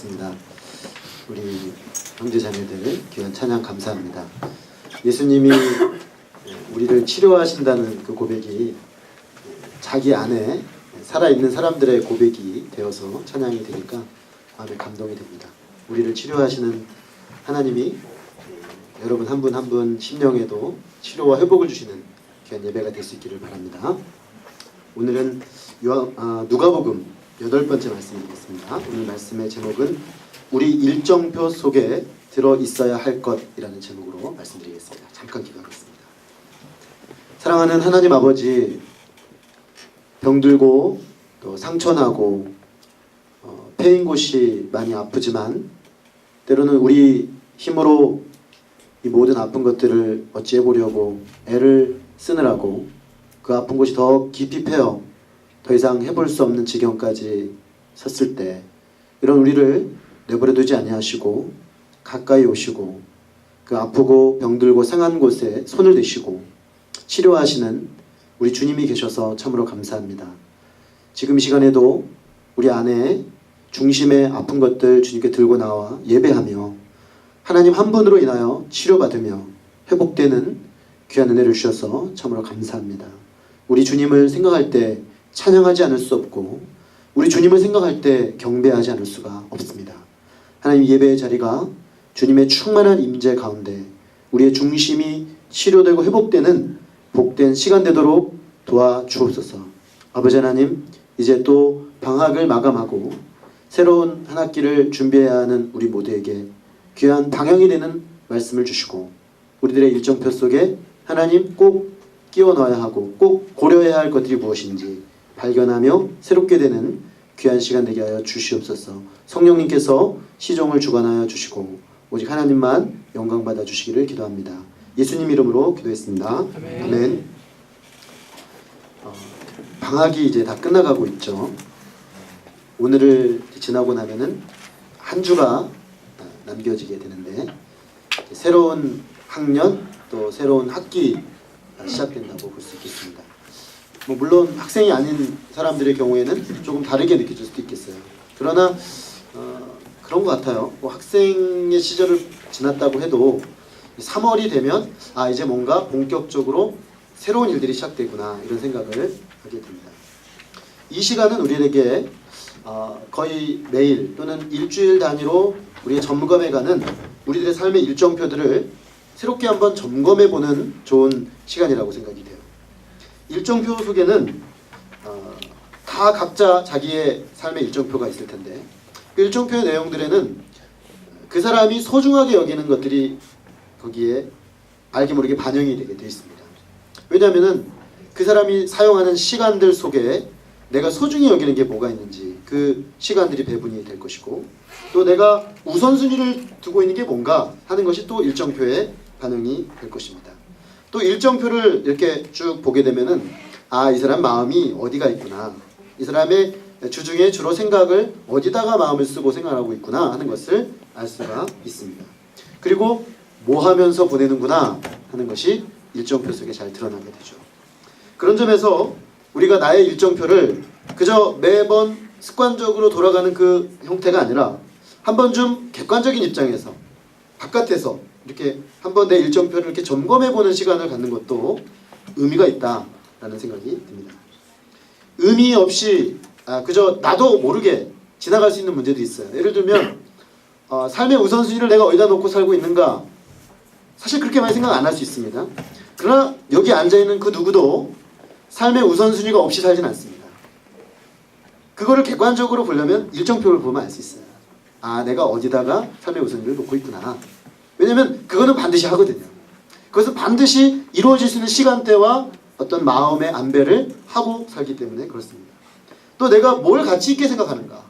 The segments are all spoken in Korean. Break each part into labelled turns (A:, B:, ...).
A: 반갑습니다. 우리 형제자매들 귀한 찬양 감사합니다. 예수님이 우리를 치료하신다는 그 고백이 자기 안에 살아있는 사람들의 고백이 되어서 찬양이 되니까 마음에 감동이 됩니다. 우리를 치료하시는 하나님이 여러분 한 분 한 분 심령에도 치료와 회복을 주시는 귀한 예배가 될 수 있기를 바랍니다. 오늘은 누가복음 8번째 말씀이겠습니다. 오늘 말씀의 제목은 우리 일정표 속에 들어있어야 할 것이라는 제목으로 말씀드리겠습니다. 잠깐 기도하겠습니다. 사랑하는 하나님 아버지, 병들고 또 상처나고 패인 곳이 많이 아프지만 때로는 우리 힘으로 이 모든 아픈 것들을 어찌해보려고 애를 쓰느라고 그 아픈 곳이 더 깊이 패어 더 이상 해볼 수 없는 지경까지 섰을 때 이런 우리를 내버려두지 아니하시고 가까이 오시고 그 아프고 병들고 상한 곳에 손을 대시고 치료하시는 우리 주님이 계셔서 참으로 감사합니다. 지금 이 시간에도 우리 안에 중심의 아픈 것들 주님께 들고 나와 예배하며 하나님 한 분으로 인하여 치료받으며 회복되는 귀한 은혜를 주셔서 참으로 감사합니다. 우리 주님을 생각할 때 찬양하지 않을 수 없고 우리 주님을 생각할 때 경배하지 않을 수가 없습니다. 하나님, 예배의 자리가 주님의 충만한 임재 가운데 우리의 중심이 치료되고 회복되는 복된 시간 되도록 도와주옵소서. 아버지 하나님, 이제 또 방학을 마감하고 새로운 한 학기를 준비해야 하는 우리 모두에게 귀한 방향이 되는 말씀을 주시고 우리들의 일정표 속에 하나님 꼭 끼워 넣어야 하고 꼭 고려해야 할 것들이 무엇인지 발견하며 새롭게 되는 귀한 시간 되게 하여 주시옵소서. 성령님께서 시종을 주관하여 주시고 오직 하나님만 영광 받아 주시기를 기도합니다. 예수님 이름으로 기도했습니다. 아멘. 아멘. 방학이 이제 다 끝나가고 있죠. 오늘을 지나고 나면은 한 주가 남겨지게 되는데 새로운 학년 또 새로운 학기 시작된다고 볼 수 있겠습니다. 물론 학생이 아닌 사람들의 경우에는 조금 다르게 느껴질 수도 있겠어요. 그러나 그런 것 같아요. 학생의 시절을 지났다고 해도 3월이 되면 이제 뭔가 본격적으로 새로운 일들이 시작되구나 이런 생각을 하게 됩니다. 이 시간은 우리에게 거의 매일 또는 일주일 단위로 우리의 점검해가는 우리들의 삶의 일정표들을 새롭게 한번 점검해보는 좋은 시간이라고 생각이 돼요. 일정표 속에는 다 각자 자기의 삶의 일정표가 있을 텐데 그 일정표의 내용들에는 그 사람이 소중하게 여기는 것들이 거기에 알게 모르게 반영이 되게 되어 있습니다. 왜냐하면 그 사람이 사용하는 시간들 속에 내가 소중히 여기는 게 뭐가 있는지 그 시간들이 배분이 될 것이고 또 내가 우선순위를 두고 있는 게 뭔가 하는 것이 또 일정표에 반영이 될 것입니다. 또 일정표를 이렇게 쭉 보게 되면은 이 사람 마음이 어디가 있구나, 이 사람의 주중에 주로 생각을 어디다가 마음을 쓰고 생각하고 있구나 하는 것을 알 수가 있습니다. 그리고 뭐 하면서 보내는구나 하는 것이 일정표 속에 잘 드러나게 되죠. 그런 점에서 우리가 나의 일정표를 그저 매번 습관적으로 돌아가는 그 형태가 아니라 한번 좀 객관적인 입장에서 바깥에서 이렇게 한번 내 일정표를 이렇게 점검해보는 시간을 갖는 것도 의미가 있다라는 생각이 듭니다. 의미 없이 그저 나도 모르게 지나갈 수 있는 문제도 있어요. 예를 들면 삶의 우선순위를 내가 어디다 놓고 살고 있는가, 사실 그렇게 많이 생각 안 할 수 있습니다. 그러나 여기 앉아있는 그 누구도 삶의 우선순위가 없이 살진 않습니다. 그거를 객관적으로 보려면 일정표를 보면 알 수 있어요. 내가 어디다가 삶의 우선순위를 놓고 있구나. 왜냐면 그거는 반드시 하거든요. 그것은 반드시 이루어질 수 있는 시간대와 어떤 마음의 안배를 하고 살기 때문에 그렇습니다. 또 내가 뭘 가치 있게 생각하는가,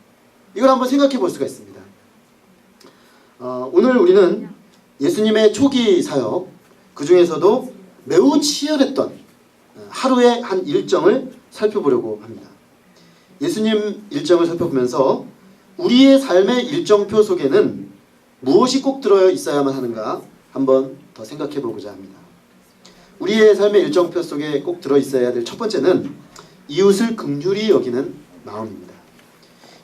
A: 이걸 한번 생각해 볼 수가 있습니다. 오늘 우리는 예수님의 초기 사역, 그 중에서도 매우 치열했던 하루의 한 일정을 살펴보려고 합니다. 예수님 일정을 살펴보면서 우리의 삶의 일정표 속에는 무엇이 꼭 들어 있어야만 하는가 한번 더 생각해 보고자 합니다. 우리의 삶의 일정표 속에 꼭 들어 있어야 될 첫 번째는 이웃을 긍휼히 여기는 마음입니다.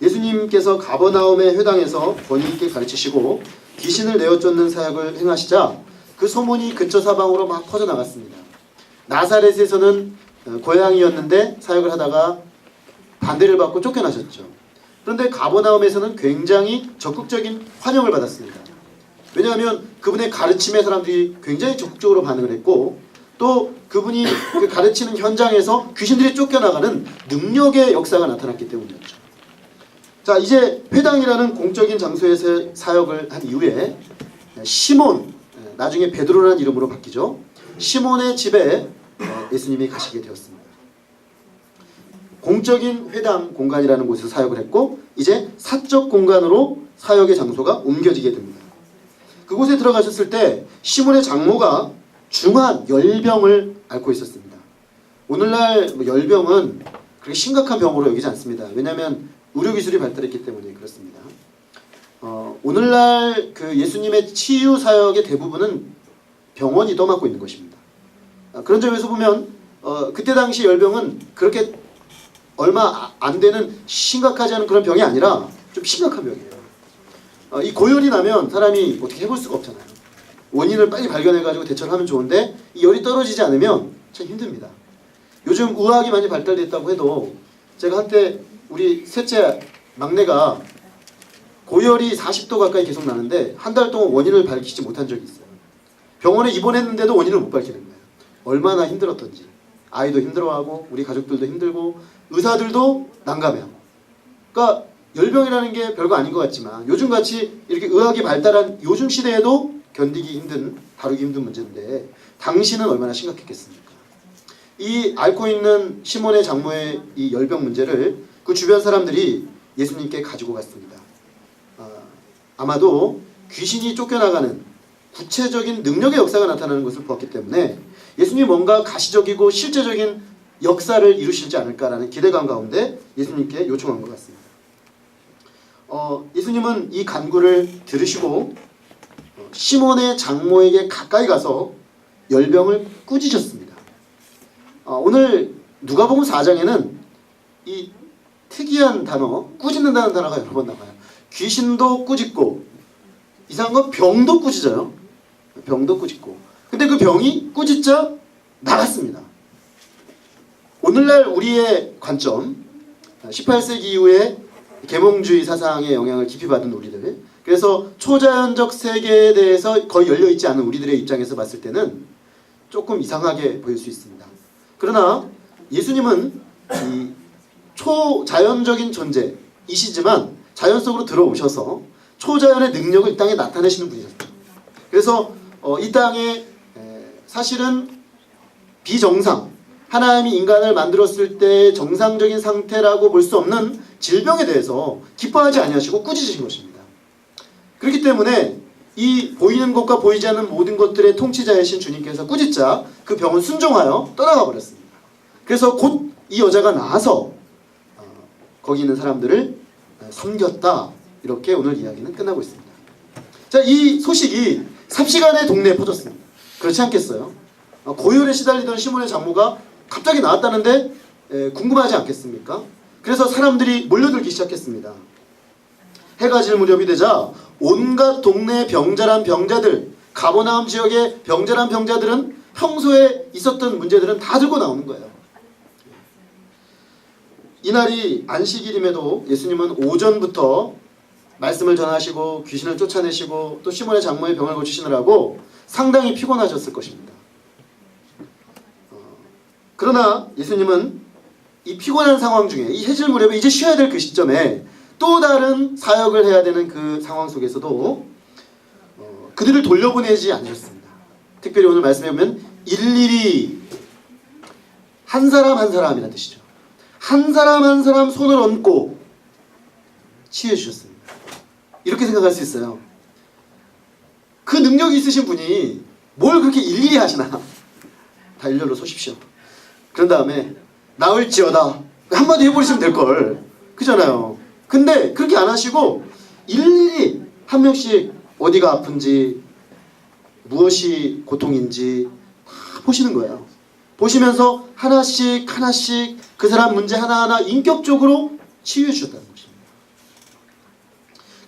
A: 예수님께서 가버나움의 회당에서 권위 있게 가르치시고 귀신을 내어 쫓는 사역을 행하시자 그 소문이 근처 사방으로 막 퍼져나갔습니다. 나사렛에서는 고향이었는데 사역을 하다가 반대를 받고 쫓겨나셨죠. 그런데 가버나움에서는 굉장히 적극적인 환영을 받았습니다. 왜냐하면 그분의 가르침에 사람들이 굉장히 적극적으로 반응을 했고 또 그분이 그 가르치는 현장에서 귀신들이 쫓겨나가는 능력의 역사가 나타났기 때문이었죠. 자, 이제 회당이라는 공적인 장소에서 사역을 한 이후에 시몬, 나중에 베드로라는 이름으로 바뀌죠. 시몬의 집에 예수님이 가시게 되었습니다. 공적인 회당 공간이라는 곳에서 사역을 했고 이제 사적 공간으로 사역의 장소가 옮겨지게 됩니다. 그곳에 들어가셨을 때 시몬의 장모가 중한 열병을 앓고 있었습니다. 오늘날 열병은 그렇게 심각한 병으로 여기지 않습니다. 왜냐하면 의료기술이 발달했기 때문에 그렇습니다. 오늘날 그 예수님의 치유 사역의 대부분은 병원이 떠맡고 있는 것입니다. 그런 점에서 보면 그때 당시 열병은 그렇게 얼마 안 되는 심각하지 않은 그런 병이 아니라 좀 심각한 병이에요. 이 고열이 나면 사람이 어떻게 해볼 수가 없잖아요. 원인을 빨리 발견해가지고 대처를 하면 좋은데 이 열이 떨어지지 않으면 참 힘듭니다. 요즘 의학이 많이 발달됐다고 해도 제가 한때 우리 셋째 막내가 고열이 40도 가까이 계속 나는데 한 달 동안 원인을 밝히지 못한 적이 있어요. 병원에 입원했는데도 원인을 못 밝히는 거예요. 얼마나 힘들었던지. 아이도 힘들어하고 우리 가족들도 힘들고 의사들도 난감해하고. 그러니까 열병이라는 게 별거 아닌 것 같지만 요즘같이 이렇게 의학이 발달한 요즘 시대에도 견디기 힘든, 다루기 힘든 문제인데 당시는 얼마나 심각했겠습니까? 이 앓고 있는 시몬의 장모의 이 열병 문제를 그 주변 사람들이 예수님께 가지고 갔습니다. 아마도 귀신이 쫓겨나가는 구체적인 능력의 역사가 나타나는 것을 보았기 때문에 예수님이 뭔가 가시적이고 실제적인 역사를 이루실지 않을까라는 기대감 가운데 예수님께 요청한 것 같습니다. 예수님은 이 간구를 들으시고 시몬의 장모에게 가까이 가서 열병을 꾸짖으셨습니다. 오늘 누가복음 4장에는 이 특이한 단어, 꾸짖는다는 단어가 여러 번 나와요. 귀신도 꾸짖고 이상한 건 병도 꾸짖어요. 병도 꾸짖고. 근데 그 병이 꾸짖자 나갔습니다. 오늘날 우리의 관점, 18세기 이후에 계몽주의 사상의 영향을 깊이 받은 우리들, 그래서 초자연적 세계에 대해서 거의 열려있지 않은 우리들의 입장에서 봤을 때는 조금 이상하게 보일 수 있습니다. 그러나 예수님은 이 초자연적인 존재이시지만 자연 속으로 들어오셔서 초자연의 능력을 이 땅에 나타내시는 분이셨습니다. 그래서 이 땅에 사실은 비정상, 하나님이 인간을 만들었을 때 정상적인 상태라고 볼 수 없는 질병에 대해서 기뻐하지 아니하시고 꾸짖으신 것입니다. 그렇기 때문에 이 보이는 것과 보이지 않는 모든 것들의 통치자이신 주님께서 꾸짖자 그 병은 순종하여 떠나가 버렸습니다. 그래서 곧 이 여자가 나아서 거기 있는 사람들을 섬겼다. 이렇게 오늘 이야기는 끝나고 있습니다. 자, 이 소식이 삽시간에 동네에 퍼졌습니다. 그렇지 않겠어요? 고열에 시달리던 시몬의 장모가 갑자기 나왔다는데 궁금하지 않겠습니까? 그래서 사람들이 몰려들기 시작했습니다. 해가 질 무렵이 되자 온갖 동네의 병자란 병자들, 가버나움 지역의 병자란 병자들은 평소에 있었던 문제들은 다 들고 나오는 거예요. 이날이 안식일임에도 예수님은 오전부터 말씀을 전하시고 귀신을 쫓아내시고 또 시몬의 장모의 병을 고치시느라고 상당히 피곤하셨을 것입니다. 그러나 예수님은 이 피곤한 상황 중에 이 해질 무렵에 이제 쉬어야 될 그 시점에 또 다른 사역을 해야 되는 그 상황 속에서도 그들을 돌려보내지 않으셨습니다. 특별히 오늘 말씀해 보면 일일이 한 사람 한 사람이라는 뜻이죠. 한 사람 한 사람 손을 얹고 치유해 주셨습니다. 이렇게 생각할 수 있어요. 그 능력이 있으신 분이 뭘 그렇게 일일이 하시나. 다 일렬로 서십시오. 그런 다음에 나을지어다 한마디 해버리시면 될걸. 그잖아요. 근데 그렇게 안 하시고 일일이 한 명씩 어디가 아픈지 무엇이 고통인지 다 보시는 거예요. 보시면서 하나씩 하나씩 그 사람 문제 하나하나 인격적으로 치유해 주셨다는 것입니다.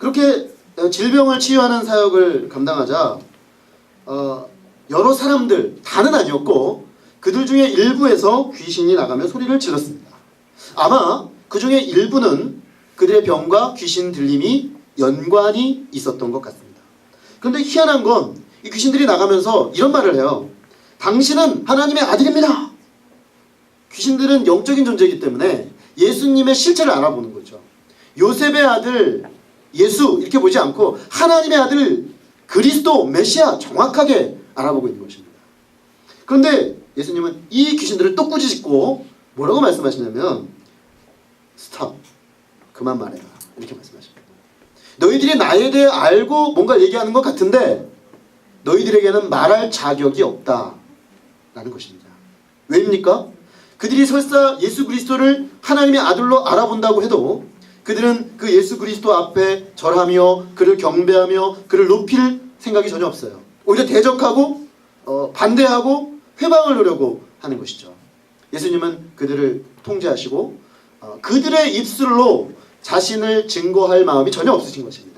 A: 그렇게 질병을 치유하는 사역을 감당하자 여러 사람들, 다는 아니었고 그들 중에 일부에서 귀신이 나가며 소리를 질렀습니다. 아마 그 중에 일부는 그들의 병과 귀신 들림이 연관이 있었던 것 같습니다. 그런데 희한한 건 이 귀신들이 나가면서 이런 말을 해요. 당신은 하나님의 아들입니다. 귀신들은 영적인 존재이기 때문에 예수님의 실체를 알아보는 거죠. 요셉의 아들 예수 이렇게 보지 않고 하나님의 아들 그리스도 메시아 정확하게 알아보고 있는 것입니다. 그런데 예수님은 이 귀신들을 또 꾸짖고 뭐라고 말씀하시냐면 스탑, 그만 말해라 이렇게 말씀하십니다. 너희들이 나에 대해 알고 뭔가 얘기하는 것 같은데 너희들에게는 말할 자격이 없다 라는 것입니다. 왜입니까? 그들이 설사 예수 그리스도를 하나님의 아들로 알아본다고 해도 그들은 그 예수 그리스도 앞에 절하며 그를 경배하며 그를 높일 생각이 전혀 없어요. 오히려 대적하고 반대하고 회방을 놓으려고 하는 것이죠. 예수님은 그들을 통제하시고 그들의 입술로 자신을 증거할 마음이 전혀 없으신 것입니다.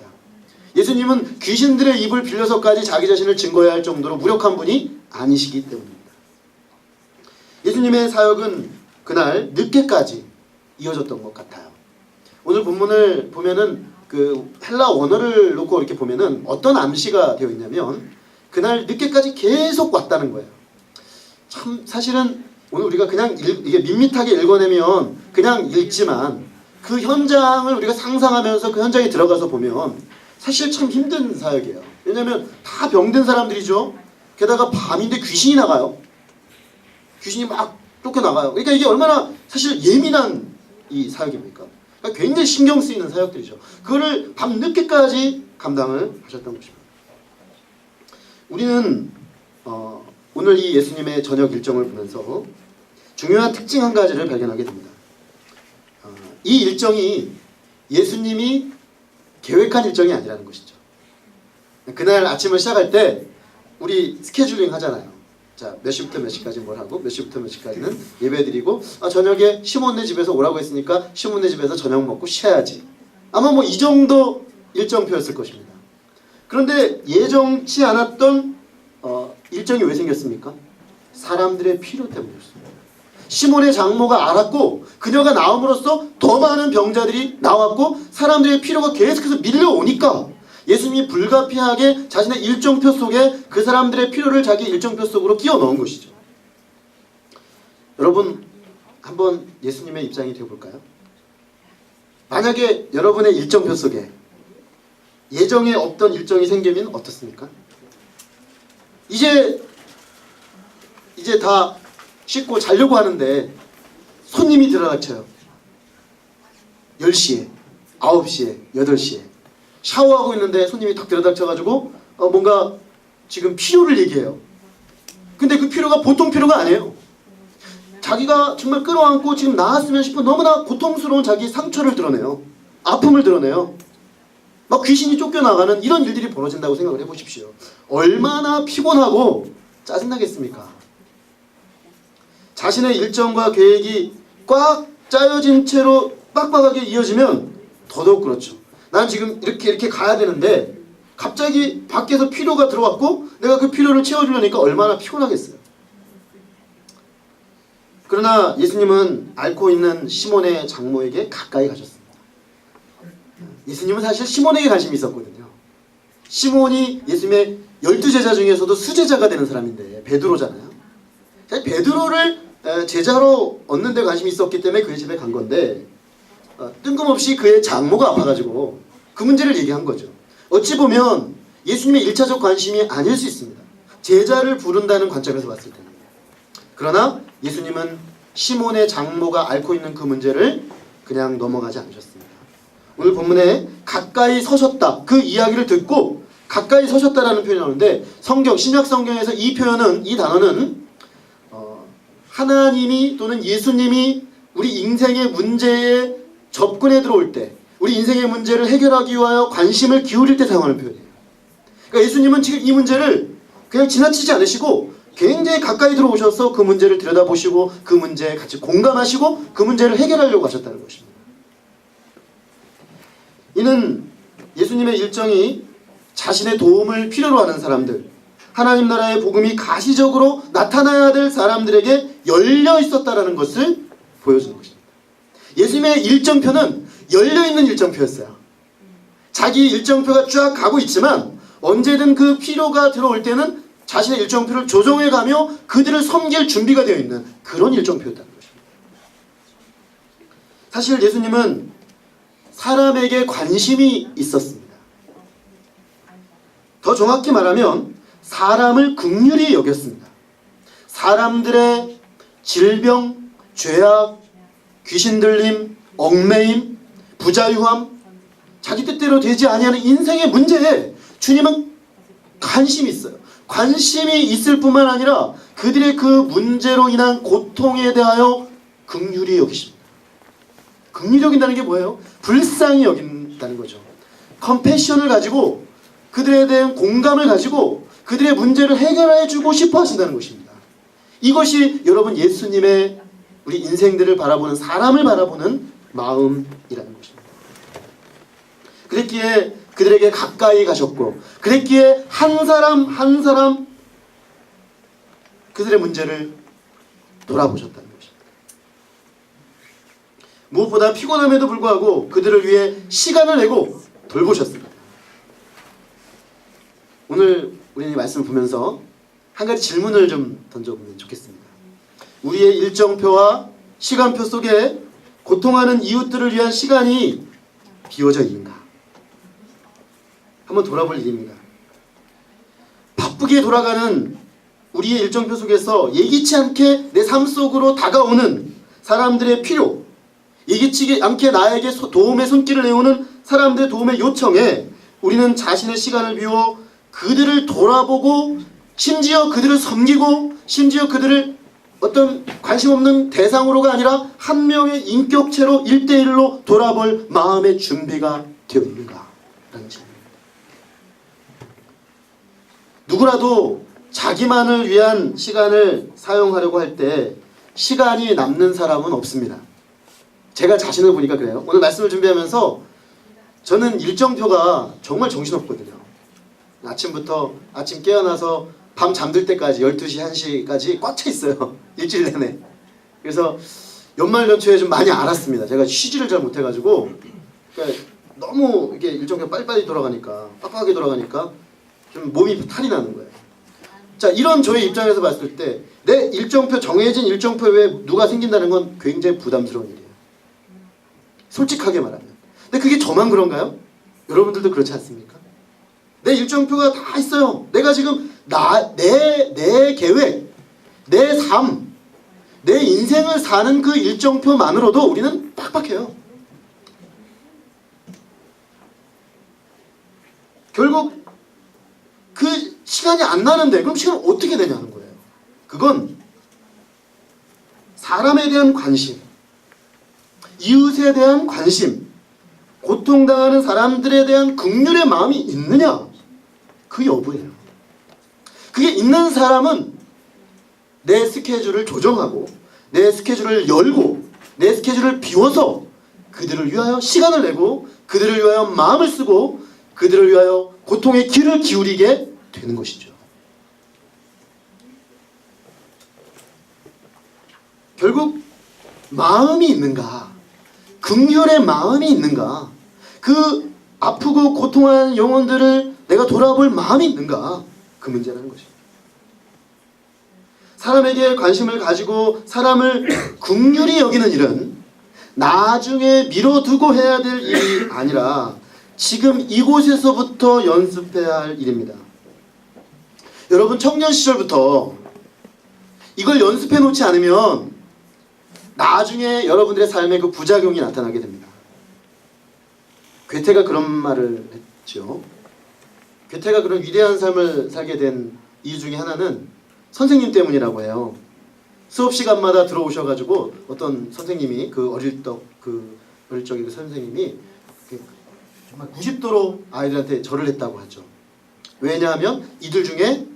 A: 예수님은 귀신들의 입을 빌려서까지 자기 자신을 증거해야 할 정도로 무력한 분이 아니시기 때문입니다. 예수님의 사역은 그날 늦게까지 이어졌던 것 같아요. 오늘 본문을 보면은 그 헬라 원어를 놓고 이렇게 보면은 어떤 암시가 되어 있냐면 그날 늦게까지 계속 왔다는 거예요. 참 사실은 오늘 우리가 그냥 이게 밋밋하게 읽어내면 그냥 읽지만 그 현장을 우리가 상상하면서 그 현장에 들어가서 보면 사실 참 힘든 사역이에요. 왜냐하면 다 병든 사람들이죠. 게다가 밤인데 귀신이 나가요. 귀신이 막 쫓겨나가요. 그러니까 이게 얼마나 사실 예민한 이 사역입니까? 그러니까 굉장히 신경 쓰이는 사역들이죠. 그거를 밤 늦게까지 감당을 하셨던 것입니다. 우리는 오늘 이 예수님의 저녁 일정을 보면서 중요한 특징 한 가지를 발견하게 됩니다. 이 일정이 예수님이 계획한 일정이 아니라는 것이죠. 그날 아침을 시작할 때 우리 스케줄링 하잖아요. 자, 몇 시부터 몇 시까지 뭘 하고 몇 시부터 몇 시까지는 예배 드리고 저녁에 시몬네 집에서 오라고 했으니까 시몬네 집에서 저녁 먹고 쉬어야지. 아마 뭐 이 정도 일정표였을 것입니다. 그런데 예정치 않았던 일정이 왜 생겼습니까? 사람들의 필요 때문이었습니다. 시몬의 장모가 알았고 그녀가 나옴으로써 더 많은 병자들이 나왔고 사람들의 필요가 계속해서 밀려오니까 예수님이 불가피하게 자신의 일정표 속에 그 사람들의 필요를 자기 일정표 속으로 끼워 넣은 것이죠. 여러분 한번 예수님의 입장이 되어볼까요? 만약에 여러분의 일정표 속에 예정에 없던 일정이 생기면 어떻습니까? 이제 다 씻고 자려고 하는데 손님이 들어닥쳐요. 10시에, 9시에, 8시에 샤워하고 있는데 손님이 탁 들어닥쳐가지고 뭔가 지금 필요를 얘기해요. 근데 그 필요가 보통 필요가 아니에요. 자기가 정말 끌어안고 지금 나았으면 싶은 너무나 고통스러운 자기 상처를 드러내요. 아픔을 드러내요. 막 귀신이 쫓겨나가는 이런 일들이 벌어진다고 생각을 해보십시오. 얼마나 피곤하고 짜증나겠습니까? 자신의 일정과 계획이 꽉 짜여진 채로 빡빡하게 이어지면 더더욱 그렇죠. 난 지금 이렇게 가야 되는데 갑자기 밖에서 필요가 들어왔고 내가 그 필요를 채워주려니까 얼마나 피곤하겠어요. 그러나 예수님은 앓고 있는 시몬의 장모에게 가까이 가셨습니다. 예수님은 사실 시몬에게 관심이 있었거든요. 시몬이 예수님의 12제자 중에서도 수제자가 되는 사람인데 베드로잖아요. 사실 베드로를 제자로 얻는 데 관심이 있었기 때문에 그의 집에 간 건데 뜬금없이 그의 장모가 아파가지고 그 문제를 얘기한 거죠. 어찌 보면 예수님의 1차적 관심이 아닐 수 있습니다. 제자를 부른다는 관점에서 봤을 때는. 그러나 예수님은 시몬의 장모가 앓고 있는 그 문제를 그냥 넘어가지 않으셨습니다. 오늘 본문에 가까이 서셨다, 그 이야기를 듣고 가까이 서셨다라는 표현이 나오는데 신약 성경에서 이 단어는 하나님이 또는 예수님이 우리 인생의 문제에 접근해 들어올 때, 우리 인생의 문제를 해결하기 위하여 관심을 기울일 때 사용하는 표현이에요. 그러니까 예수님은 지금 이 문제를 그냥 지나치지 않으시고 굉장히 가까이 들어오셔서 그 문제를 들여다보시고 그 문제에 같이 공감하시고 그 문제를 해결하려고 하셨다는 것입니다. 이는 예수님의 일정이 자신의 도움을 필요로 하는 사람들, 하나님 나라의 복음이 가시적으로 나타나야 될 사람들에게 열려 있었다라는 것을 보여주는 것입니다. 예수님의 일정표는 열려있는 일정표였어요. 자기 일정표가 쫙 가고 있지만 언제든 그 필요가 들어올 때는 자신의 일정표를 조정해가며 그들을 섬길 준비가 되어 있는 그런 일정표였다는 것입니다. 사실 예수님은 사람에게 관심이 있었습니다. 더 정확히 말하면 사람을 긍휼히 여겼습니다. 사람들의 질병, 죄악, 귀신 들림, 얽매임, 부자유함, 자기 뜻대로 되지 아니하는 인생의 문제에 주님은 관심이 있어요. 관심이 있을 뿐만 아니라 그들의 그 문제로 인한 고통에 대하여 긍휼히 여기십니다. 긍휼히 여긴다는 게 뭐예요? 불쌍히 여긴다는 거죠. 컴패션을 가지고 그들에 대한 공감을 가지고 그들의 문제를 해결해 주고 싶어 하신다는 것입니다. 이것이 여러분 예수님의 우리 인생들을 바라보는, 사람을 바라보는 마음이라는 것입니다. 그랬기에 그들에게 가까이 가셨고, 그랬기에 한 사람 한 사람 그들의 문제를 돌아보셨다는 것입니다. 무엇보다 피곤함에도 불구하고 그들을 위해 시간을 내고 돌보셨습니다. 오늘 우리는 이 말씀을 보면서 한 가지 질문을 좀 던져보면 좋겠습니다. 우리의 일정표와 시간표 속에 고통하는 이웃들을 위한 시간이 비워져 있는가? 한번 돌아볼 일입니다. 바쁘게 돌아가는 우리의 일정표 속에서 예기치 않게 내 삶 속으로 다가오는 사람들의 필요, 예기치 않게 나에게 도움의 손길을 내오는 사람들의 도움의 요청에 우리는 자신의 시간을 비워 그들을 돌아보고, 심지어 그들을 섬기고, 심지어 그들을 어떤 관심 없는 대상으로가 아니라 한 명의 인격체로 1대1로 돌아볼 마음의 준비가 되어 있는가? 라는 질문입니다. 누구라도 자기만을 위한 시간을 사용하려고 할 때 시간이 남는 사람은 없습니다. 제가 자신을 보니까 그래요. 오늘 말씀을 준비하면서 저는 일정표가 정말 정신없거든요. 아침 깨어나서 밤 잠들 때까지 12시, 1시까지 꽉 차 있어요. 일주일 내내. 그래서 연말 연초에 좀 많이 알았습니다. 제가 쉬지를 잘 못해가지고, 그러니까 너무 이게 일정표가 빨리빨리 돌아가니까, 빡빡하게 돌아가니까 좀 몸이 탈이 나는 거예요. 자, 이런 저의 입장에서 봤을 때 내 일정표, 정해진 일정표 외에 누가 생긴다는 건 굉장히 부담스러운 일이에요. 솔직하게 말하면. 근데 그게 저만 그런가요? 여러분들도 그렇지 않습니까? 내 일정표가 다 있어요. 내가 지금 내 계획, 내 삶, 내 인생을 사는 그 일정표만으로도 우리는 빡빡해요. 결국 그 시간이 안 나는데 그럼 시간은 어떻게 되냐는 거예요. 그건 사람에 대한 관심, 이웃에 대한 관심, 고통당하는 사람들에 대한 긍휼의 마음이 있느냐, 그 여부예요. 그게 있는 사람은 내 스케줄을 조정하고, 내 스케줄을 열고, 내 스케줄을 비워서 그들을 위하여 시간을 내고, 그들을 위하여 마음을 쓰고, 그들을 위하여 고통의 귀를 기울이게 되는 것이죠. 결국 마음이 있는가, 긍휼의 마음이 있는가, 그 아프고 고통한 영혼들을 내가 돌아볼 마음이 있는가, 그 문제라는 것입니다. 사람에게 관심을 가지고 사람을 긍휼히 여기는 일은 나중에 미뤄두고 해야 될 일이 아니라 지금 이곳에서부터 연습해야 할 일입니다. 여러분, 청년 시절부터 이걸 연습해 놓지 않으면 나중에 여러분들의 삶에 그 부작용이 나타나게 됩니다. 괴테가 그런 말을 했죠. 괴테가 그런 위대한 삶을 살게 된 이유 중에 하나는 선생님 때문이라고 해요. 수업 시간마다 들어오셔가지고 어떤 선생님이 어릴 적의 그 선생님이 정말 90도로 아이들한테 절을 했다고 하죠. 왜냐하면 이들 중에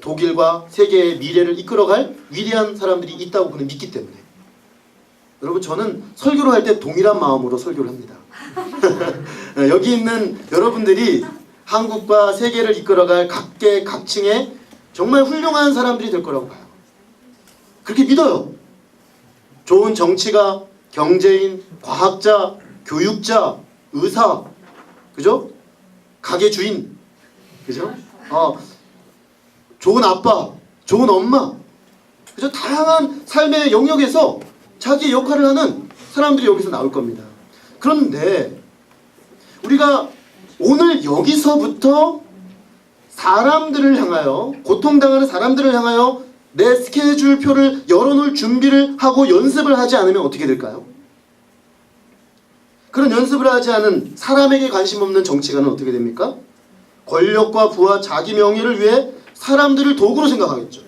A: 독일과 세계의 미래를 이끌어갈 위대한 사람들이 있다고 그는 믿기 때문에. 여러분, 저는 설교를 할 때 동일한 마음으로 설교를 합니다. 여기 있는 여러분들이 한국과 세계를 이끌어갈 각계 각층의 정말 훌륭한 사람들이 될 거라고 봐요. 그렇게 믿어요. 좋은 정치가, 경제인, 과학자, 교육자, 의사, 그죠? 가게 주인, 그죠? 좋은 아빠, 좋은 엄마, 그죠? 다양한 삶의 영역에서 자기 역할을 하는 사람들이 여기서 나올 겁니다. 그런데 우리가 오늘 여기서부터 사람들을 향하여, 고통당하는 사람들을 향하여 내 스케줄표를 열어놓을 준비를 하고 연습을 하지 않으면 어떻게 될까요? 그런 연습을 하지 않은 사람에게 관심 없는 정치가는 어떻게 됩니까? 권력과 부와 자기 명예를 위해 사람들을 도구로 생각하겠죠.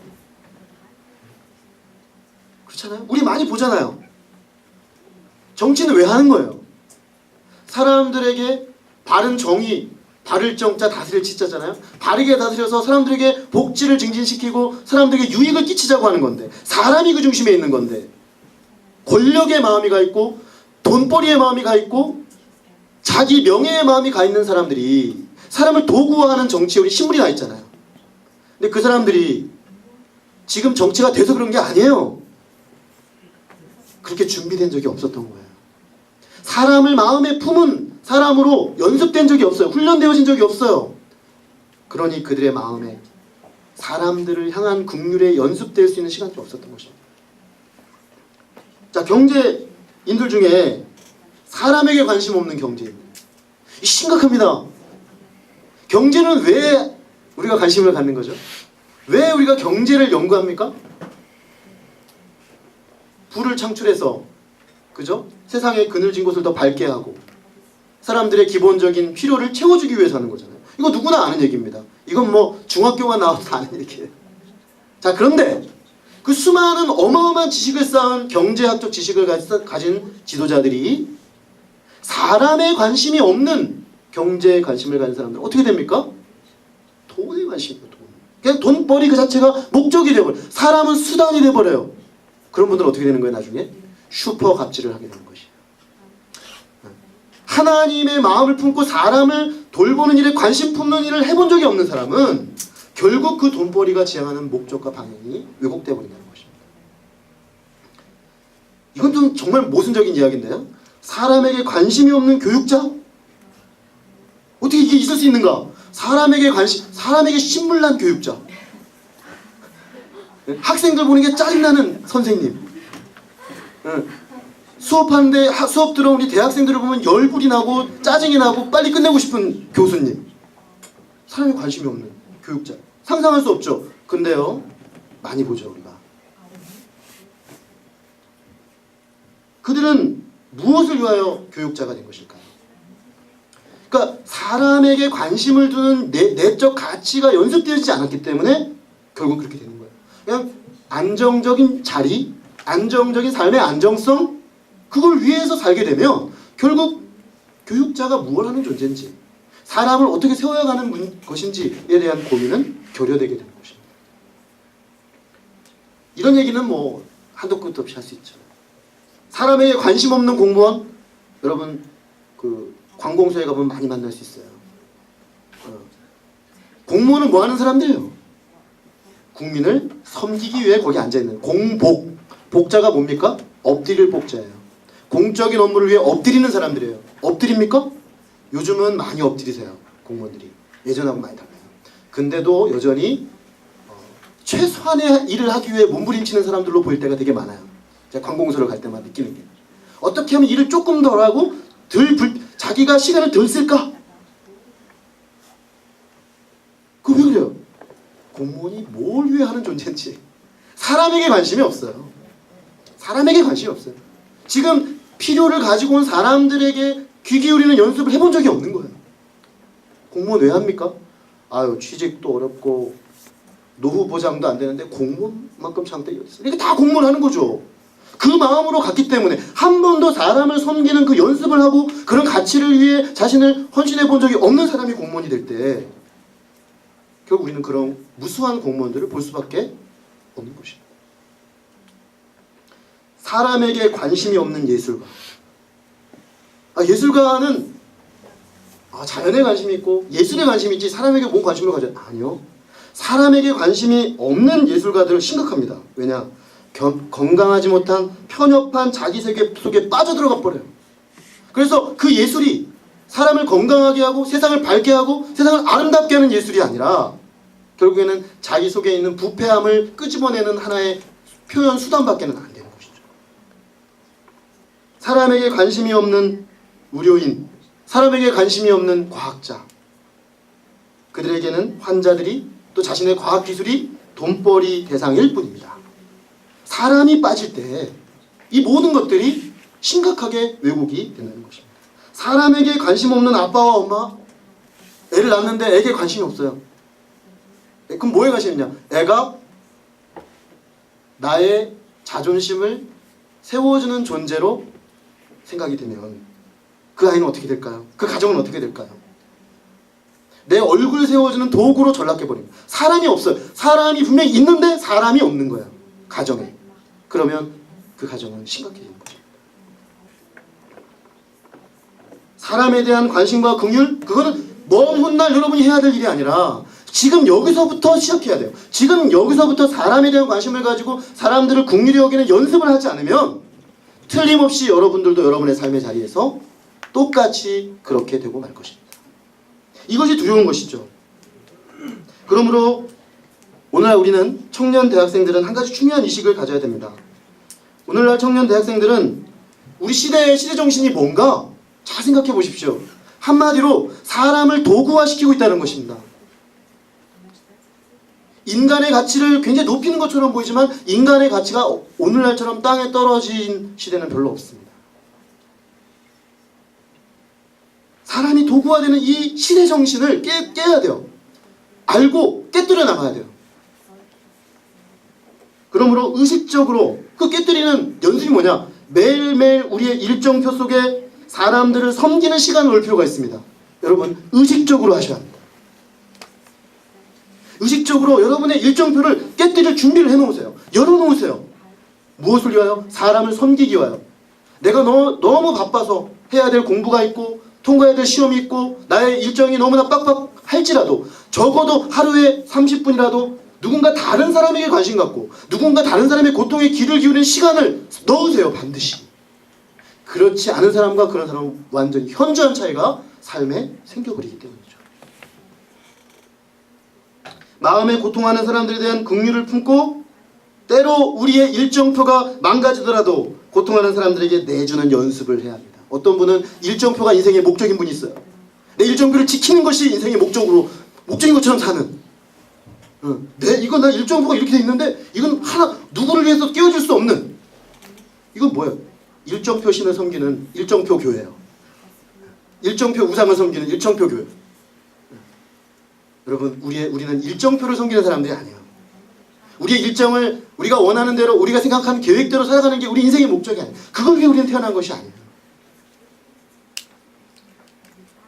A: 그렇잖아요? 우리 많이 보잖아요. 정치는 왜 하는 거예요? 사람들에게 바른 정의, 바를 정자 다스릴 치자잖아요. 바르게 다스려서 사람들에게 복지를 증진시키고 사람들에게 유익을 끼치자고 하는 건데, 사람이 그 중심에 있는 건데, 권력의 마음이 가 있고 돈벌이의 마음이 가 있고 자기 명예의 마음이 가 있는 사람들이 사람을 도구화하는 정치에 우리 신물이 나 있잖아요. 근데 그 사람들이 지금 정치가 돼서 그런 게 아니에요. 그렇게 준비된 적이 없었던 거예요. 사람을 마음에 품은 사람으로 연습된 적이 없어요. 훈련되어진 적이 없어요. 그러니 그들의 마음에 사람들을 향한 긍휼에 연습될 수 있는 시간이 없었던 것입니다. 자, 경제인들 중에 사람에게 관심 없는 경제인, 심각합니다. 경제는 왜 우리가 관심을 갖는 거죠? 왜 우리가 경제를 연구합니까? 부를 창출해서, 그죠? 세상의 그늘진 곳을 더 밝게 하고 사람들의 기본적인 필요를 채워주기 위해서 하는 거잖아요. 이거 누구나 아는 얘기입니다. 이건 뭐 중학교만 나와도 아는 얘기예요. 자, 그런데 그 수많은 어마어마한 지식을 쌓은 경제학적 지식을 가진 지도자들이 사람에 관심이 없는 경제에 관심을 가진 사람들 어떻게 됩니까? 돈에 관심이 없어요. 그냥 돈벌이 그 자체가 목적이 되어버려요. 사람은 수단이 되어버려요. 그런 분들은 어떻게 되는 거예요? 나중에 슈퍼 갑질을 하게 되는 것이에요. 하나님의 마음을 품고 사람을 돌보는 일에 관심 품는 일을 해본 적이 없는 사람은 결국 그 돈벌이가 지향하는 목적과 방향이 왜곡되어 버린다는 것입니다. 이건 좀 정말 모순적인 이야기인데요. 사람에게 관심이 없는 교육자? 어떻게 이게 있을 수 있는가? 사람에게 신물난 교육자. 학생들 보는 게 짜증나는 선생님. 수업하는데 수업 들어온 우리 대학생들을 보면 열불이 나고 짜증이 나고 빨리 끝내고 싶은 교수님. 사람에 관심이 없는 교육자. 상상할 수 없죠. 근데요, 많이 보죠, 우리가. 그들은 무엇을 위하여 교육자가 된 것일까요? 그러니까 사람에게 관심을 두는 내적 가치가 연습되지 않았기 때문에 결국 그렇게 되는 거예요. 그냥 안정적인 자리, 안정적인 삶의 안정성, 그걸 위해서 살게 되면 결국 교육자가 무엇을 하는 존재인지, 사람을 어떻게 세워야 하는 것인지에 대한 고민은 결여되게 되는 것입니다. 이런 얘기는 뭐 한도 끝도 없이 할 수 있죠. 사람에게 관심 없는 공무원, 여러분 그 관공서에 가보면 많이 만날 수 있어요. 공무원은 뭐 하는 사람들이에요? 국민을 섬기기 위해 거기 앉아있는 공복. 복자가 뭡니까? 엎드릴 복자예요. 공적인 업무를 위해 엎드리는 사람들이에요. 엎드립니까? 요즘은 많이 엎드리세요. 공무원들이. 예전하고 많이 달라요. 근데도 여전히 최소한의 일을 하기 위해 몸부림치는 사람들로 보일 때가 되게 많아요. 제가 관공서를 갈 때만 느끼는 게. 어떻게 하면 일을 조금 덜 하고 자기가 시간을 덜 쓸까? 그거 왜 그래요? 공무원이 뭘 위해 하는 존재인지 사람에게 관심이 없어요. 사람에게 관심이 없어요. 지금 필요를 가지고 온 사람들에게 귀 기울이는 연습을 해본 적이 없는 거예요. 공무원 왜 합니까? 아유, 취직도 어렵고 노후 보장도 안 되는데 공무원만큼 장땡이 어디 있어요? 이게 다 공무원 하는 거죠. 그 마음으로 갔기 때문에 한 번도 사람을 섬기는 그 연습을 하고 그런 가치를 위해 자신을 헌신해 본 적이 없는 사람이 공무원이 될 때 결국 우리는 그런 무수한 공무원들을 볼 수밖에 없는 것입니다. 사람에게 관심이 없는 예술가. 예술가는 자연에 관심이 있고 예술에 관심이 있지 사람에게 뭔 관심을 가져? 아니요. 사람에게 관심이 없는 예술가들은 심각합니다. 왜냐? 건강하지 못한 편협한 자기 세계 속에 빠져들어가 버려요. 그래서 그 예술이 사람을 건강하게 하고 세상을 밝게 하고 세상을 아름답게 하는 예술이 아니라 결국에는 자기 속에 있는 부패함을 끄집어내는 하나의 표현 수단밖에는 안 되는 것이죠. 사람에게 관심이 없는 의료인, 사람에게 관심이 없는 과학자, 그들에게는 환자들이 또 자신의 과학기술이 돈벌이 대상일 뿐입니다. 사람이 빠질 때 이 모든 것들이 심각하게 왜곡이 된다는 것입니다. 사람에게 관심 없는 아빠와 엄마, 애를 낳는데 애에게 관심이 없어요. 그럼 뭐에 관심이 있냐? 애가 나의 자존심을 세워주는 존재로 생각이 되면 그 아이는 어떻게 될까요? 그 가정은 어떻게 될까요? 내 얼굴 세워주는 도구로 전락해버립니다. 사람이 없어요. 사람이 분명히 있는데 사람이 없는 거예요. 가정에. 그러면 그 가정은 심각해지는 거죠. 사람에 대한 관심과 긍휼, 그거는 먼 훗날 여러분이 해야 될 일이 아니라 지금 여기서부터 시작해야 돼요. 지금 여기서부터 사람에 대한 관심을 가지고 사람들을 긍휼히 여기는 연습을 하지 않으면 틀림없이 여러분들도 여러분의 삶의 자리에서 똑같이 그렇게 되고 말 것입니다. 이것이 두려운 것이죠. 그러므로 오늘날 우리는 청년 대학생들은 한 가지 중요한 의식을 가져야 됩니다. 오늘날 청년 대학생들은 우리 시대의 시대정신이 뭔가 잘 생각해 보십시오. 한마디로 사람을 도구화시키고 있다는 것입니다. 인간의 가치를 굉장히 높이는 것처럼 보이지만 인간의 가치가 오늘날처럼 땅에 떨어진 시대는 별로 없습니다. 사람이 도구화되는 이 시대정신을 깨야 돼요. 알고 깨뜨려 나가야 돼요. 그러므로 의식적으로 그 깨뜨리는 연습이 뭐냐? 매일매일 우리의 일정표 속에 사람들을 섬기는 시간을 넣을 필요가 있습니다. 여러분 의식적으로 하셔야 합니다. 의식적으로 여러분의 일정표를 깨뜨릴 준비를 해놓으세요. 열어놓으세요. 무엇을 위하여? 사람을 섬기기 위하여. 내가 너무 바빠서 해야 될 공부가 있고 통과해야 될 시험이 있고 나의 일정이 너무나 빡빡할지라도 적어도 하루에 30분이라도 누군가 다른 사람에게 관심 갖고 누군가 다른 사람의 고통에 귀를 기울이는 시간을 넣으세요. 반드시. 그렇지 않은 사람과 그런 사람은 완전히 현저한 차이가 삶에 생겨버리기 때문이죠. 마음에 고통하는 사람들에 대한 긍휼을 품고 때로 우리의 일정표가 망가지더라도 고통하는 사람들에게 내주는 연습을 해야 합니다. 어떤 분은 일정표가 인생의 목적인 분이 있어요. 내 일정표를 지키는 것이 인생의 목적인 것처럼 사는. 이건 나 일정표가 이렇게 돼 있는데 이건 누구를 위해서 깨워줄 수 없는. 이건 뭐예요? 일정표 신을 섬기는 일정표 교회예요. 일정표 우상을 섬기는 일정표 교회. 여러분 우리는 일정표를 섬기는 사람들이 아니에요. 우리의 일정을 우리가 원하는 대로 우리가 생각하는 계획대로 살아가는 게 우리 인생의 목적이 아니에요. 그걸 위해 우리는 태어난 것이 아니에요.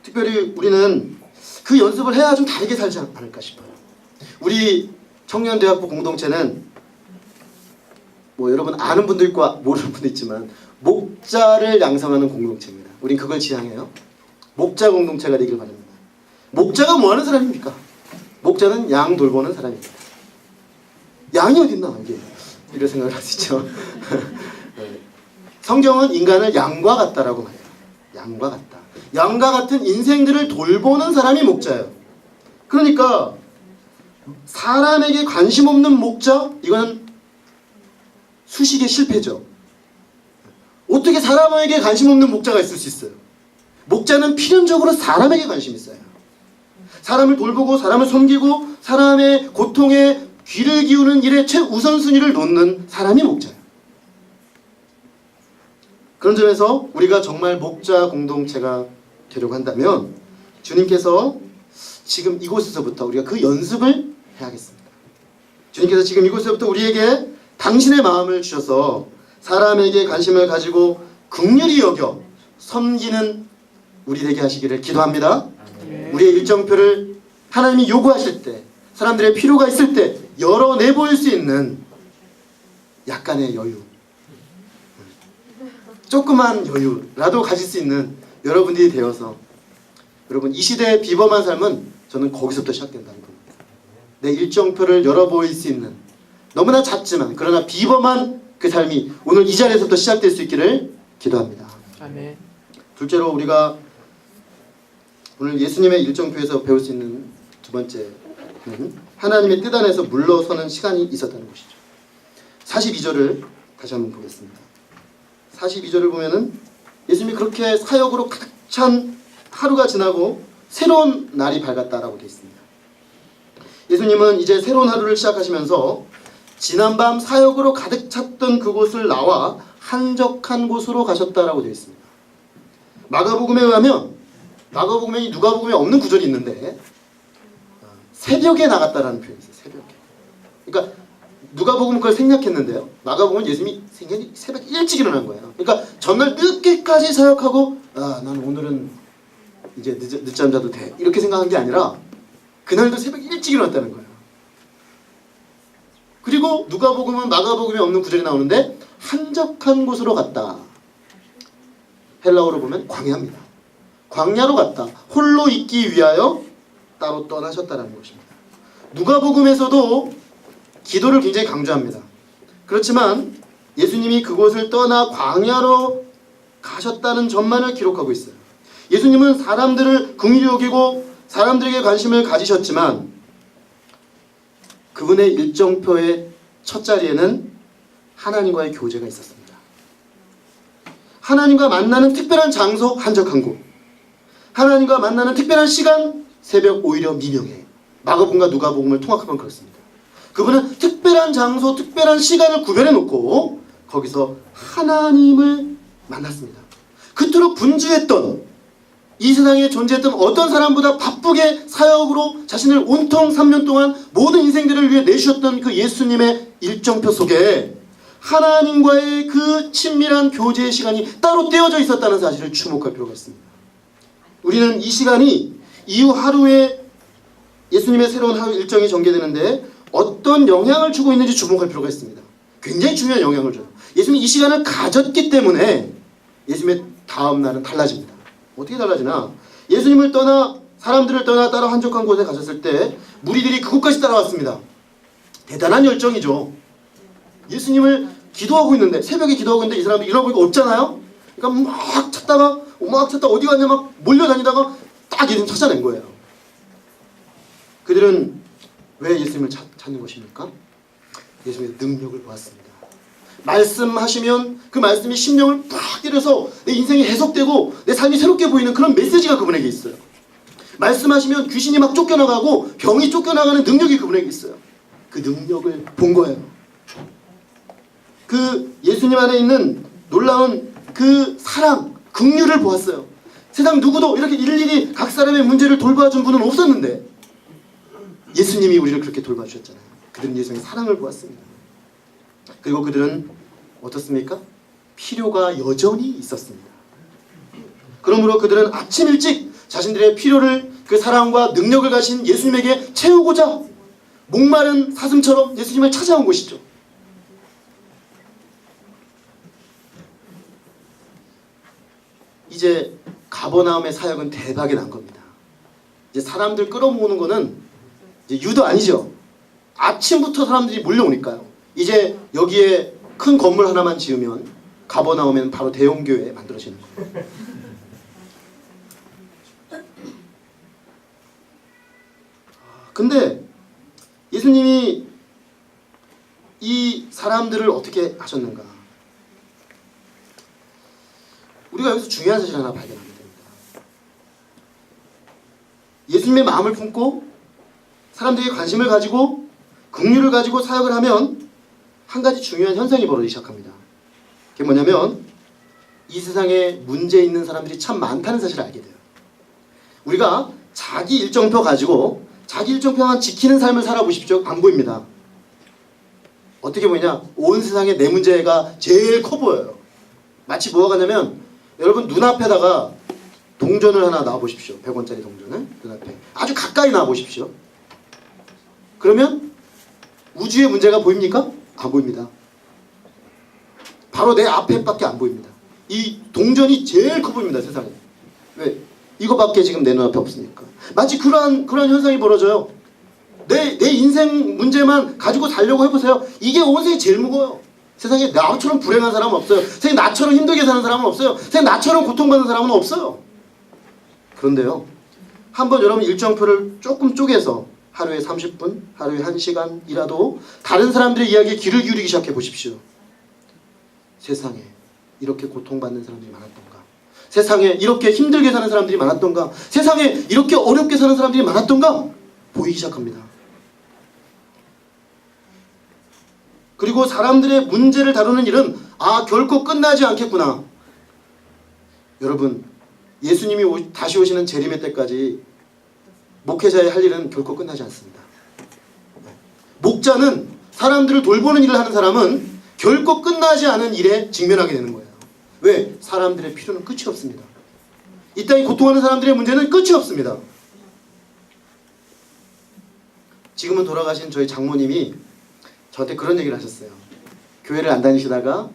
A: 특별히 우리는 그 연습을 해야 좀 다르게 살지 않을까 싶어요. 우리 청년대학부 공동체는 여러분 아는 분도 있고 모르는 분도 있지만 목자를 양성하는 공동체입니다. 우린 그걸 지향해요. 목자 공동체가 되길 바랍니다. 목자가 뭐 하는 사람입니까? 목자는 양 돌보는 사람입니다. 양이 어딨나 이게 이런 생각을 할 수 있죠. 성경은 인간을 양과 같다라고 말해요. 양과 같다. 양과 같은 인생들을 돌보는 사람이 목자예요. 그러니까 사람에게 관심 없는 목자, 이거는 수식의 실패죠. 어떻게 사람에게 관심 없는 목자가 있을 수 있어요? 목자는 필연적으로 사람에게 관심이 있어요. 사람을 돌보고 사람을 섬기고 사람의 고통에 귀를 기우는 일에 최우선순위를 놓는 사람이 목자예요. 그런 점에서 우리가 정말 목자 공동체가 되려고 한다면 주님께서 지금 이곳에서부터 우리가 그 연습을 해야겠습니다. 주님께서 지금 이곳에서부터 우리에게 당신의 마음을 주셔서 사람에게 관심을 가지고 긍휼히 여겨 섬기는 우리 되게 하시기를 기도합니다. 우리의 일정표를 하나님이 요구하실 때 사람들의 필요가 있을 때 열어내 보일 수 있는 약간의 여유, 조그만 여유라도 가질 수 있는 여러분들이 되어서 여러분 이 시대의 비범한 삶은 저는 거기서부터 시작된다는 겁니다. 내 일정표를 열어보일 수 있는 너무나 작지만 그러나 비범한 그 삶이 오늘 이 자리에서부터 시작될 수 있기를 기도합니다.
B: 아멘.
A: 둘째로 우리가 오늘 예수님의 일정표에서 배울 수 있는 두 번째는 하나님의 뜻 안에서 물러서는 시간이 있었다는 것이죠. 42절을 다시 한번 보겠습니다. 42절을 보면은 예수님이 그렇게 사역으로 가득 찬 하루가 지나고 새로운 날이 밝았다라고 되어 있습니다. 예수님은 이제 새로운 하루를 시작하시면서 지난밤 사역으로 가득 찼던 그곳을 나와 한적한 곳으로 가셨다라고 되어 있습니다. 마가복음에 의하면 마가복음에 누가복음에 없는 구절이 있는데 새벽에 나갔다라는 표현이 있어요. 새벽에. 그러니까 누가복음은 그걸 생략했는데요. 마가복음은 예수님이 새벽 일찍 일어난 거예요. 그러니까 전날 늦게까지 사역하고 나는 오늘은 이제 늦잠 자도 돼 이렇게 생각한 게 아니라 그날도 새벽 일찍 일어났다는 거예요. 그리고 누가복음은 마가복음에 없는 구절이 나오는데 한적한 곳으로 갔다. 헬라어로 보면 광야입니다. 광야로 갔다. 홀로 있기 위하여 따로 떠나셨다는 것입니다. 누가복음에서도 기도를 굉장히 강조합니다. 그렇지만 예수님이 그곳을 떠나 광야로 가셨다는 점만을 기록하고 있어요. 예수님은 사람들을 긍휼히 여기고 사람들에게 관심을 가지셨지만 그분의 일정표의 첫 자리에는 하나님과의 교제가 있었습니다. 하나님과 만나는 특별한 장소, 한적한 곳. 하나님과 만나는 특별한 시간, 새벽 오히려 미명에. 마가복음과 누가복음을 통합하면 그렇습니다. 그분은 특별한 장소, 특별한 시간을 구별해 놓고 거기서 하나님을 만났습니다. 그토록 분주했던 이 세상에 존재했던 어떤 사람보다 바쁘게 사역으로 자신을 온통 3년 동안 모든 인생들을 위해 내주셨던 그 예수님의 일정표 속에 하나님과의 그 친밀한 교제의 시간이 따로 떼어져 있었다는 사실을 주목할 필요가 있습니다. 우리는 이 시간이 이후 하루에 예수님의 새로운 하루 일정이 전개되는데 어떤 영향을 주고 있는지 주목할 필요가 있습니다. 굉장히 중요한 영향을 줘요. 예수님이 이 시간을 가졌기 때문에 예수님의 다음 날은 달라집니다. 어떻게 달라지나? 예수님을 떠나 사람들을 떠나 따로 한적한 곳에 가셨을 때 무리들이 그곳까지 따라왔습니다. 대단한 열정이죠. 예수님을 기도하고 있는데 새벽에 기도하고 있는데 이 사람들이 일어나보니까 없잖아요. 그러니까 막 찾다가 어디 갔냐 막 몰려다니다가 딱 예수님 찾아낸 거예요. 그들은 왜 예수님을 찾는 것입니까? 예수님의 능력을 보았습니다. 말씀하시면 그 말씀이 심령을 팍 때려서 내 인생이 해석되고 내 삶이 새롭게 보이는 그런 메시지가 그분에게 있어요. 말씀하시면 귀신이 막 쫓겨나가고 병이 쫓겨나가는 능력이 그분에게 있어요. 그 능력을 본 거예요. 그 예수님 안에 있는 놀라운 그 사랑, 긍휼을 보았어요. 세상 누구도 이렇게 일일이 각 사람의 문제를 돌봐준 분은 없었는데 예수님이 우리를 그렇게 돌봐주셨잖아요. 그들은 예수님의 사랑을 보았습니다. 그리고 그들은 어떻습니까? 필요가 여전히 있었습니다. 그러므로 그들은 아침 일찍 자신들의 필요를 그 사랑과 능력을 가진 예수님에게 채우고자 목마른 사슴처럼 예수님을 찾아온 것이죠. 이제 가버나움의 사역은 대박이 난 겁니다. 이제 사람들 끌어모으는 거는 이제 유도 아니죠. 아침부터 사람들이 몰려오니까요. 이제 여기에 큰 건물 하나만 지으면 가버나움에는 바로 대형교회 만들어지는 거예요. 근데 예수님이 이 사람들을 어떻게 하셨는가? 우리가 여기서 중요한 사실 하나 발견하게 됩니다. 예수님의 마음을 품고 사람들에게 관심을 가지고 긍휼을 가지고 사역을 하면 한 가지 중요한 현상이 벌어지기 시작합니다. 그게 뭐냐면 이 세상에 문제 있는 사람들이 참 많다는 사실을 알게 돼요. 우리가 자기 일정표 가지고 자기 일정표만 지키는 삶을 살아보십시오. 안 보입니다. 어떻게 보이냐? 온 세상에 내 문제가 제일 커 보여요. 마치 뭐가 같냐면 여러분 눈앞에다가 동전을 하나 놔보십시오. 100원짜리 동전을 눈앞에 아주 가까이 놔보십시오. 그러면 우주의 문제가 보입니까? 안 보입니다. 바로 내 앞에밖에 안 보입니다. 이 동전이 제일 커 보입니다. 세상에. 왜? 이거밖에 지금 내 눈앞에 없으니까. 마치 그러한 현상이 벌어져요. 내 인생 문제만 가지고 살려고 해보세요. 이게 온 세상에 제일 무거워요. 세상에 나처럼 불행한 사람은 없어요. 세상에 나처럼 힘들게 사는 사람은 없어요. 세상에 나처럼 고통받는 사람은 없어요. 그런데요, 한번 여러분 일정표를 조금 쪼개서 하루에 30분, 하루에 1시간이라도 다른 사람들의 이야기에 귀를 기울이기 시작해 보십시오. 세상에 이렇게 고통받는 사람들이 많았던가, 세상에 이렇게 힘들게 사는 사람들이 많았던가, 세상에 이렇게 어렵게 사는 사람들이 많았던가 보이기 시작합니다. 그리고 사람들의 문제를 다루는 일은 결코 끝나지 않겠구나. 여러분, 예수님이 다시 오시는 재림의 때까지 목회자의 할 일은 결코 끝나지 않습니다. 목자는, 사람들을 돌보는 일을 하는 사람은 결코 끝나지 않은 일에 직면하게 되는 거예요. 왜? 사람들의 필요는 끝이 없습니다. 이 땅에 고통하는 사람들의 문제는 끝이 없습니다. 지금은 돌아가신 저희 장모님이 저한테 그런 얘기를 하셨어요. 교회를 안 다니시다가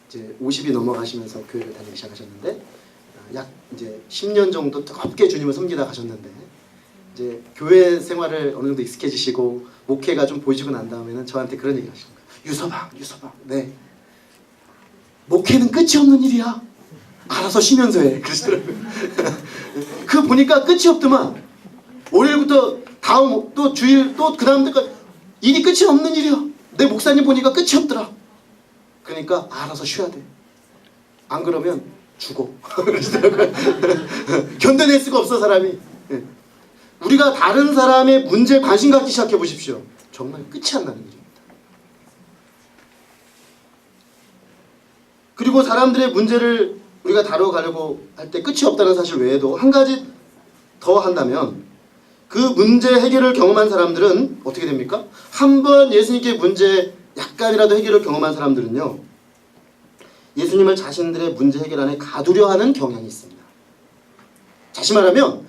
A: 이제 50이 넘어가시면서 교회를 다니기 시작하셨는데, 약 이제 10년 정도 뜨겁게 주님을 섬기다 가셨는데, 이제 교회 생활을 어느 정도 익숙해지시고 목회가 좀 보이시고 난 다음에는 저한테 그런 얘기를 하시는 거예요. 유서방, 네, 목회는 끝이 없는 일이야. 알아서 쉬면서 해. 그러시더라고요. 그거 보니까 끝이 없더만. 월요일부터 다음 또 주일 또 그 다음 때까지 일이 끝이 없는 일이야. 내 목사님 보니까 끝이 없더라. 그러니까 알아서 쉬어야 돼. 안 그러면 죽어. 그러시더라고요. 견뎌낼 수가 없어, 사람이. 우리가 다른 사람의 문제에 관심 갖기 시작해 보십시오. 정말 끝이 안 나는 일입니다. 그리고 사람들의 문제를 우리가 다뤄가려고 할 때 끝이 없다는 사실 외에도 한 가지 더 한다면, 그 문제 해결을 경험한 사람들은 어떻게 됩니까? 한번 예수님께 문제 약간이라도 해결을 경험한 사람들은요, 예수님을 자신들의 문제 해결 안에 가두려 하는 경향이 있습니다. 다시 말하면